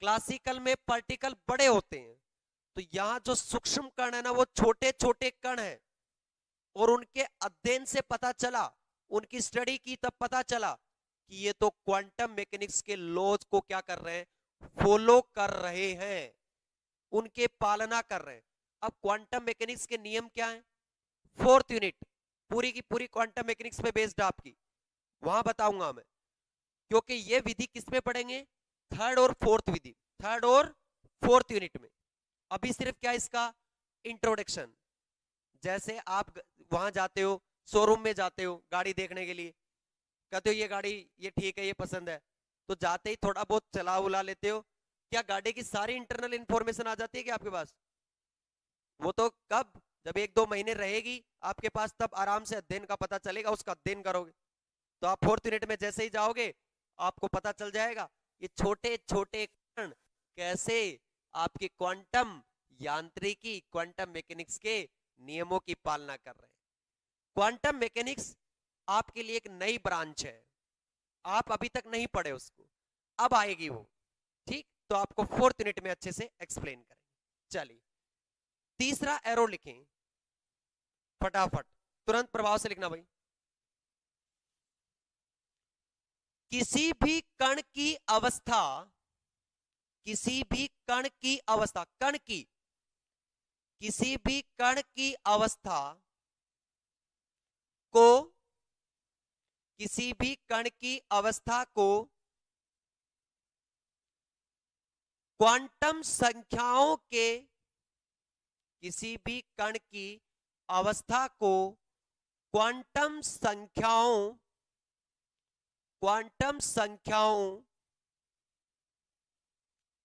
क्लासिकल में पार्टिकल बड़े होते हैं। तो यहां जो सूक्ष्म कण है ना, वो छोटे छोटे कण हैं, और उनके अध्ययन से पता चला, उनकी स्टडी की तब पता चला कि ये तो क्वांटम मैकेनिक्स के लॉज को क्या कर रहे हैं, फॉलो कर रहे हैं, उनके पालना कर रहे हैं। अब क्वांटम मैकेनिक्स के नियम क्या हैं, फोर्थ यूनिट पूरी की पूरी क्वांटम मैकेनिक्स पे बेस्ड आपकी, वहां बताऊंगा मैं। क्योंकि ये विधि किसमें पढ़ेंगे, थर्ड और फोर्थ विधि, थर्ड और फोर्थ यूनिट में। अभी सिर्फ क्या इसका इंट्रोडक्शन। जैसे आप वहां जाते हो, शोरूम में जाते हो गाड़ी देखने के लिए, कहते हो ये गाड़ी ये ठीक है, ये पसंद है, तो जाते ही थोड़ा बहुत चला उला लेते हो, क्या गाड़ी की सारी इंटरनल इंफॉर्मेशन आ जाती है क्या आपके पास? वो तो कब, जब एक दो महीने रहेगी आपके पास, तब आराम से अध्ययन का पता चलेगा, उसका अध्ययन करोगे। तो आप फोर्थ यूनिट में जैसे ही जाओगे, आपको पता चल जाएगा ये छोटे छोटे कण कैसे आपके क्वांटम यांत्रिकी, क्वांटम मैकेनिक्स के नियमों की पालना कर रहे हैं। क्वांटम मैकेनिक्स आपके लिए एक नई ब्रांच है, आप अभी तक नहीं पढ़े उसको, अब आएगी वो। ठीक, तो आपको फोर्थ यूनिट में अच्छे से एक्सप्लेन करेंगे। चलिए तीसरा एरो लिखें फटाफट, तुरंत प्रभाव से लिखना भाई। किसी भी कण की अवस्था, किसी भी कण की अवस्था, कण की, किसी भी कण की अवस्था को, किसी भी कण की अवस्था को क्वांटम संख्याओं के, किसी भी कण की अवस्था को क्वांटम संख्याओं, क्वांटम संख्याओं,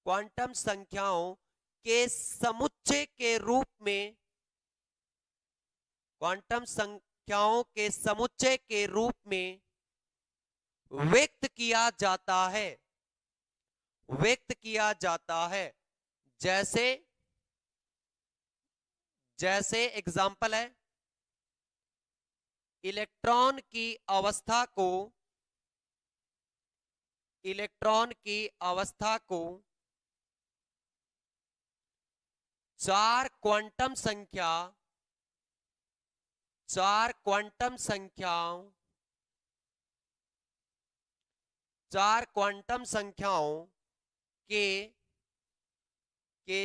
क्वांटम संख्याओं के समुच्चय के रूप में, क्वांटम संख्याओं के समुच्चय के रूप में व्यक्त किया जाता है, व्यक्त किया जाता है। जैसे, जैसे एग्जाम्पल है, इलेक्ट्रॉन की अवस्था को, इलेक्ट्रॉन की अवस्था को 4 क्वांटम संख्या, 4 क्वांटम संख्याओं, 4 क्वांटम संख्याओं के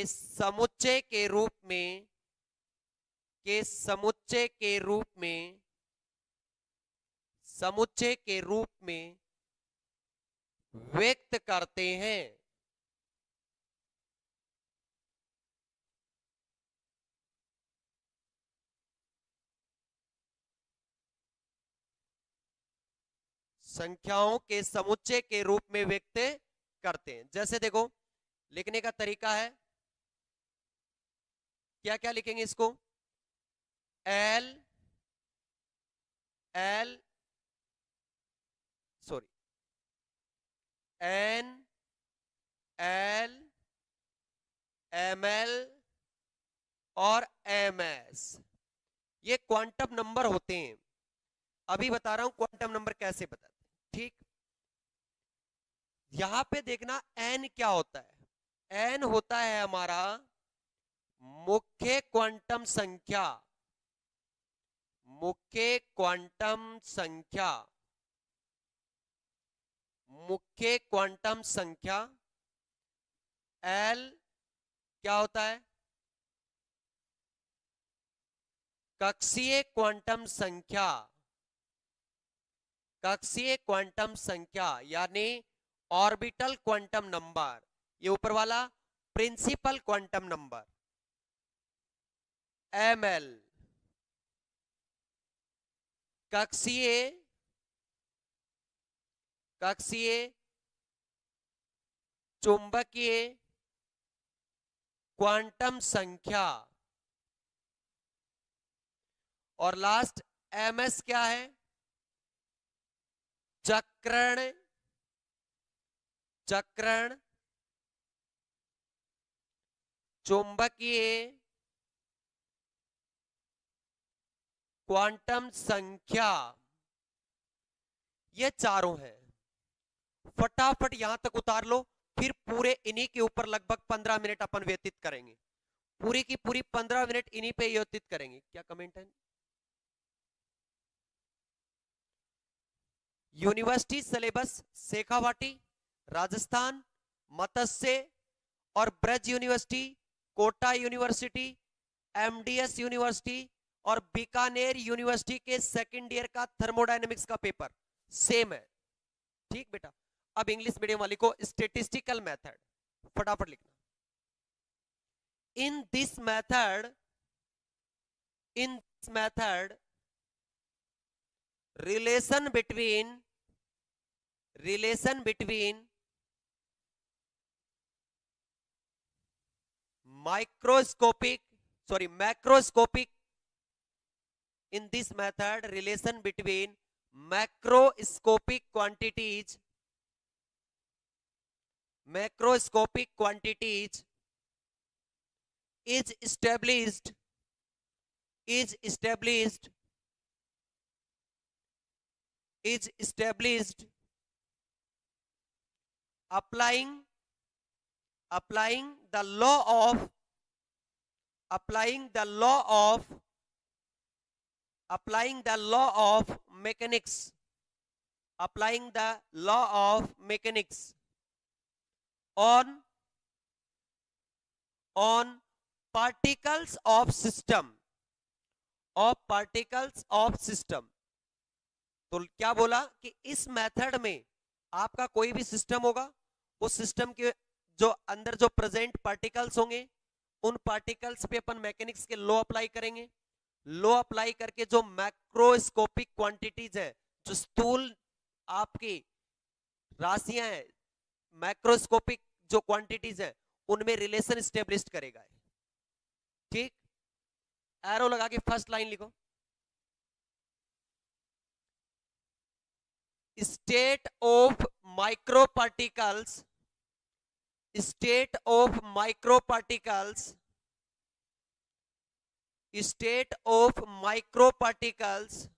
समुच्चय के रूप में, के समुच्चय के रूप में, समुच्चय के रूप में व्यक्त करते हैं। संख्याओं के समुच्चय के रूप में व्यक्त करते हैं। जैसे देखो, लिखने का तरीका है, क्या क्या लिखेंगे इसको, L L sorry N L M L और एम एस, ये क्वांटम नंबर होते हैं। अभी बता रहा हूं क्वांटम नंबर कैसे बताते हैं, ठीक। यहां पे देखना एन क्या होता है, एन होता है हमारा मुख्य क्वांटम संख्या, मुख्य क्वांटम संख्या, मुख्य क्वांटम संख्या। एल क्या होता है, कक्षीय क्वांटम संख्या, कक्षीय क्वांटम संख्या यानी ऑर्बिटल क्वांटम नंबर। ये ऊपर वाला principal quantum number. M L कक्षीय, कक्षीय चुंबकीय क्वांटम संख्या। और लास्ट एम एस क्या है, चक्रण, चक्रण चुंबकीय क्वांटम संख्या। ये चारों हैं। फटाफट यहां तक उतार लो, फिर पूरे इन्हीं के ऊपर लगभग 15 मिनट अपन व्यतीत करेंगे, पूरी की पूरी 15 मिनट इन्हीं पे व्यतीत करेंगे। क्या कमेंट है? यूनिवर्सिटी सिलेबस शेखावाटी राजस्थान, मत्स्य और Braj university, Kota university, MDS university और बीकानेर यूनिवर्सिटी के सेकंड ईयर का थर्मोडायनेमिक्स का पेपर सेम है, ठीक बेटा। अब इंग्लिश मीडियम वाली को स्टेटिस्टिकल मेथड फटाफट लिखना। In this method, in this method relation between microscopic, sorry, macroscopic, in this method relation between macroscopic quantities, macroscopic quantities is established, is established, is established applying, applying the law of, applying the law of, applying the law of mechanics, applying the law of mechanics on particles of system, of particles of system। तो क्या बोला कि इस method में आपका कोई भी system होगा, उस सिस्टम के जो अंदर जो प्रेजेंट पार्टिकल्स होंगे, उन पार्टिकल्स पे अपन मैकेनिक्स के लॉ अप्लाई करेंगे। लॉ अप्लाई करके जो मैक्रोस्कोपिक क्वांटिटीज है, जो स्थूल आपकी राशियां हैं, मैक्रोस्कोपिक जो क्वांटिटीज है, उनमें रिलेशन स्टेब्लिश करेगा, ठीक। एरो लगा के फर्स्ट लाइन लिखो, state of microparticles, state of microparticles state of microparticles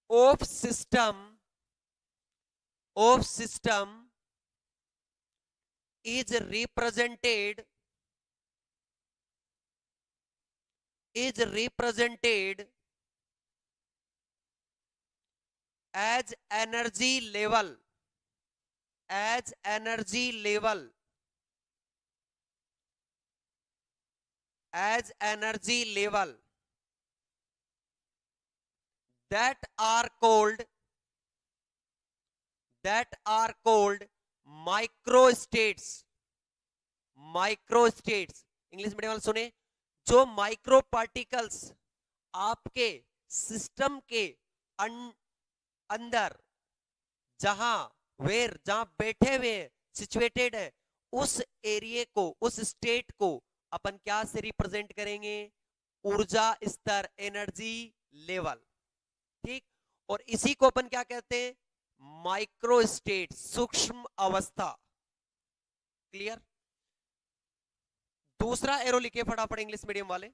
of system is represented as energy level that are called microstates English medium वाले सुने, जो माइक्रो पार्टिकल्स आपके सिस्टम के अंदर जहां बैठे हुए सिचुएटेड है, उस एरिया को, उस स्टेट को अपन क्या से रिप्रेजेंट करेंगे? ऊर्जा स्तर, एनर्जी लेवल। ठीक, और इसी को अपन क्या कहते हैं? माइक्रो स्टेट, सूक्ष्म अवस्था। क्लियर? दूसरा एरो लिखे फटाफट इंग्लिश मीडियम वाले,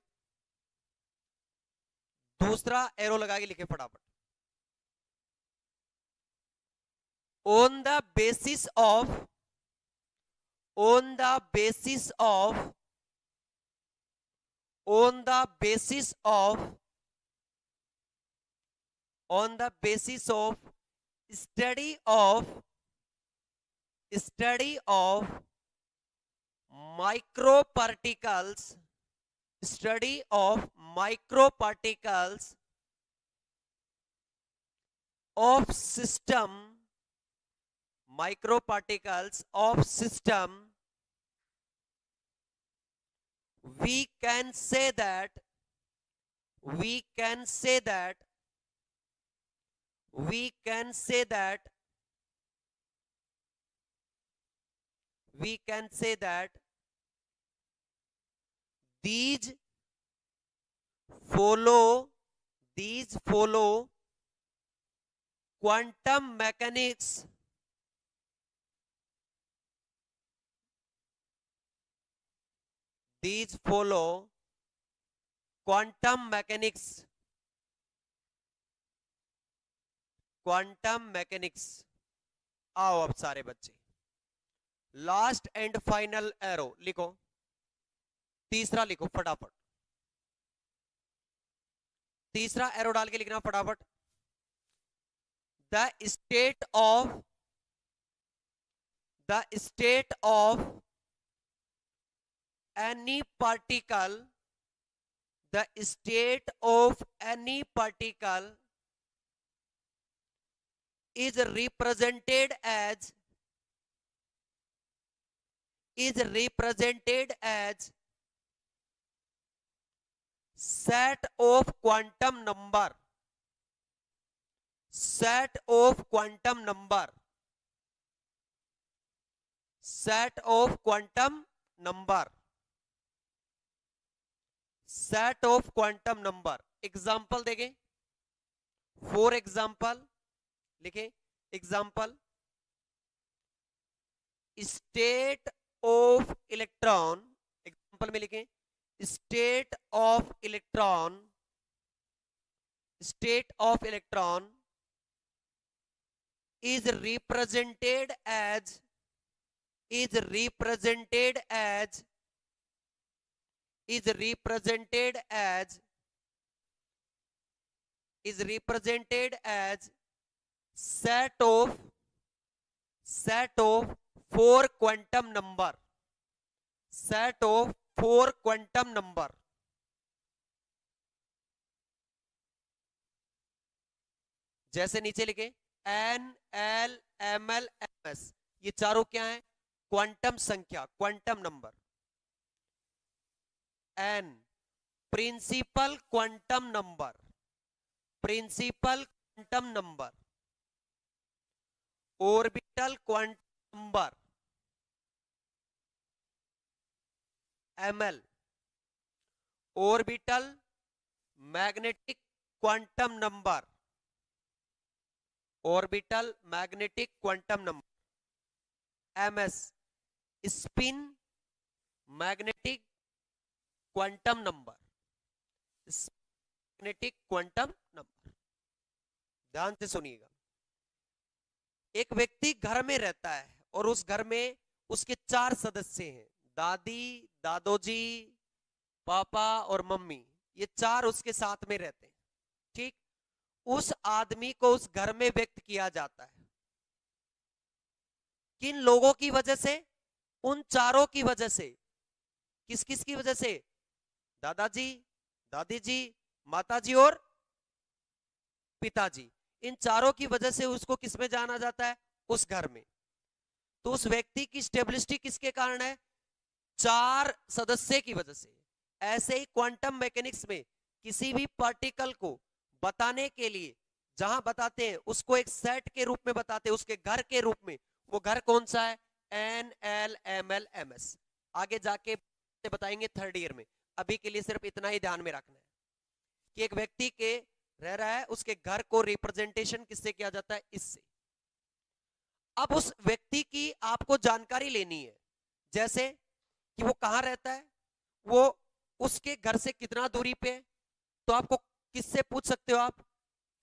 दूसरा एरो लगा के लिखे फटाफट। on the basis of on the basis of on the basis of on the basis of study of microparticles study of microparticles of system microparticles of system, we can say that we can say that we can say that we can say that these follow quantum mechanics. These follow quantum mechanics. Quantum mechanics. आओ अब सारे बच्चे, last and final arrow लिखो, तीसरा लिखो फटाफट, तीसरा arrow डाल के लिखना फटाफट। The state of any particle, the state of any particle is represented as set of quantum number set of quantum number set of quantum number set of quantum number। Example देंगे, for example लिखे, example state of electron, example में लिखें state of electron is represented as is represented as set of four quantum number जैसे नीचे लिखे N L M L M S, ये चारों क्या है? क्वांटम संख्या, quantum number. N principal quantum number orbital quantum number ML orbital magnetic quantum number MS spin magnetic quantum number, magnetic quantum number. ध्यान से सुनिएगा। एक व्यक्ति घर में रहता है और उस घर में उसके 4 सदस्य हैं, दादी, दादोजी, पापा और मम्मी। ये 4 उसके साथ में रहते हैं। ठीक, उस आदमी को उस घर में व्यक्त किया जाता है किन लोगों की वजह से? उन चारों की वजह से। किस किस की वजह से? दादाजी, दादी जी, माताजी और पिताजी। इन चारों की वजह से उसको किसमें जाना जाता है? उस घर में। तो उस व्यक्ति की स्टेबिलिटी किसके कारण है? 4 सदस्य की वजह से। ऐसे ही क्वांटम मैकेनिक्स में किसी भी पार्टिकल को बताने के लिए जहां बताते हैं उसको एक सेट के रूप में बताते हैं, उसके घर के रूप में। वो घर कौन सा है? NLMLMS। आगे जाके बताएंगे 3rd ईयर में। अभी के लिए सिर्फ इतना ही ध्यान में रखना है कि एक व्यक्ति के रह रहा है, उसके घर को रिप्रेजेंटेशन किससे किया जाता है? इससे। अब उस व्यक्ति की आपको जानकारी लेनी है, जैसे कि वो कहां रहता है, वो उसके घर से कितना दूरी पे है। तो आपको किससे पूछ सकते हो? आप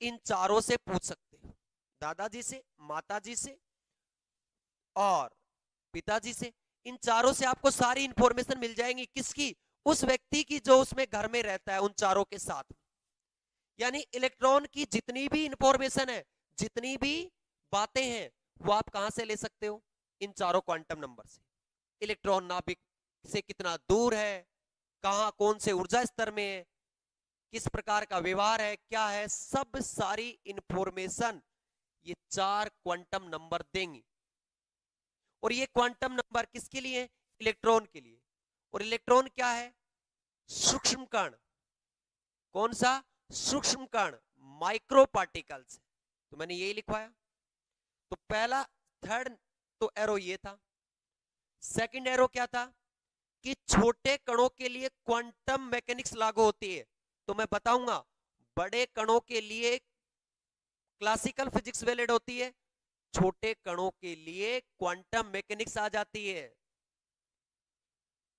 इन चारों से पूछ सकते हो, दादाजी से, माताजी से और पिताजी से। इन चारों से आपको सारी इंफॉर्मेशन मिल जाएंगी। किसकी? उस व्यक्ति की जो उसमें घर में रहता है, उन चारों के साथ। यानी इलेक्ट्रॉन की जितनी भी इंफॉर्मेशन है, जितनी भी बातें हैं, वो आप कहां से ले सकते हो? इन चारों क्वांटम नंबर से। इलेक्ट्रॉन नाभिक से कितना दूर है, कहां कौन से ऊर्जा स्तर में है, किस प्रकार का व्यवहार है, क्या है, सब सारी इंफॉर्मेशन ये 4 क्वांटम नंबर देंगे। और ये क्वांटम नंबर किसके लिए? इलेक्ट्रॉन के लिए। और इलेक्ट्रॉन क्या है? सूक्ष्म कण। कौन सा? सूक्ष्म कण, माइक्रो पार्टिकल्स। तो मैंने यही लिखवाया। तो पहला 3rd तो एरो ये था। 2nd एरो क्या था? कि छोटे कणों के लिए क्वांटम मैकेनिक्स लागू होती है। तो मैं बताऊंगा बड़े कणों के लिए क्लासिकल फिजिक्स वैलिड होती है, छोटे कणों के लिए क्वांटम मैकेनिक्स आ जाती है।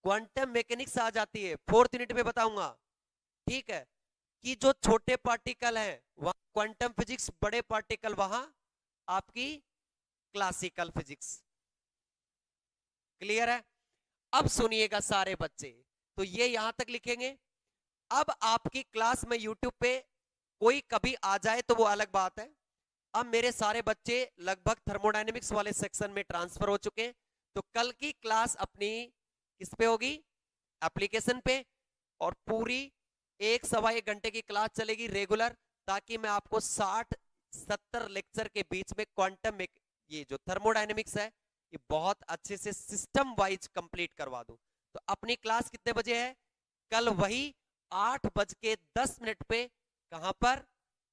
क्वांटम मैकेनिक्स आ जाती है 4th यूनिट में बताऊंगा। ठीक है, कि जो छोटे पार्टिकल हैं वहां क्वांटम फिजिक्स, बड़े पार्टिकल वहां आपकी क्लासिकल फिजिक्स। क्लियर है? अब सुनिएगा सारे बच्चे, तो ये यहां तक लिखेंगे। अब आपकी क्लास में यूट्यूब पे कोई कभी आ जाए तो वो अलग बात है। अब मेरे सारे बच्चे लगभग थर्मोडायनेमिक्स वाले सेक्शन में ट्रांसफर हो चुके हैं। तो कल की क्लास अपनी किस पे होगी? एप्लीकेशन पे। और पूरी 1 सवा 1 घंटे की क्लास चलेगी रेगुलर, ताकि मैं आपको 60-70 लेक्चर के बीच में क्वांटम ये जो थर्मोडायनेमिक्स है ये बहुत अच्छे से सिस्टम वाइज कंप्लीट करवा दूं। तो अपनी क्लास कितने बजे है? कल वही 8:10 पे। कहां पर?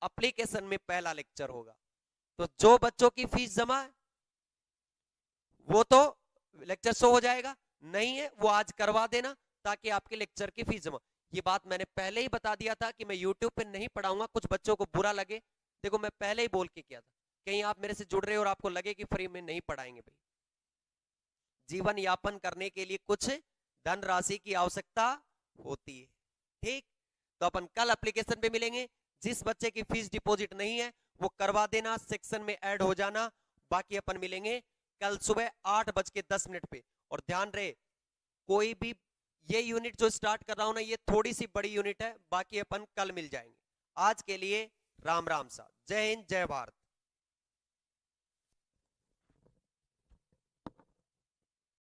एप्लीकेशन में पहला लेक्चर होगा। तो जो बच्चों की फीस जमा है वो तो लेक्चर शो हो जाएगा, नहीं है वो आज करवा देना, ताकि आपके लेक्चर की फीस जमा। ये बात मैंने पहले ही बता दिया था कि मैं यूट्यूब पे नहीं पढ़ाऊंगा, कुछ बच्चों को बुरा लगे। देखो मैं पहले ही बोल के किया था, कहीं आप मेरे से जुड़ रहे हो और आपको लगे कि फ्री में नहीं पढ़ाएंगे। भाई जीवन यापन करने के लिए कुछ धन राशि की आवश्यकता होती है। ठीक, तो अपन कल एप्लीकेशन पे मिलेंगे। जिस बच्चे की फीस डिपॉजिट नहीं है वो करवा देना, सेक्शन में ऐड हो जाना। बाकी अपन मिलेंगे कल सुबह 8:10 पे। और ध्यान रहे, कोई भी ये यूनिट जो स्टार्ट कर रहा हूं ना, ये थोड़ी सी बड़ी यूनिट है, बाकी अपन कल मिल जाएंगे। आज के लिए राम राम सा, जय हिंद, जय भारत।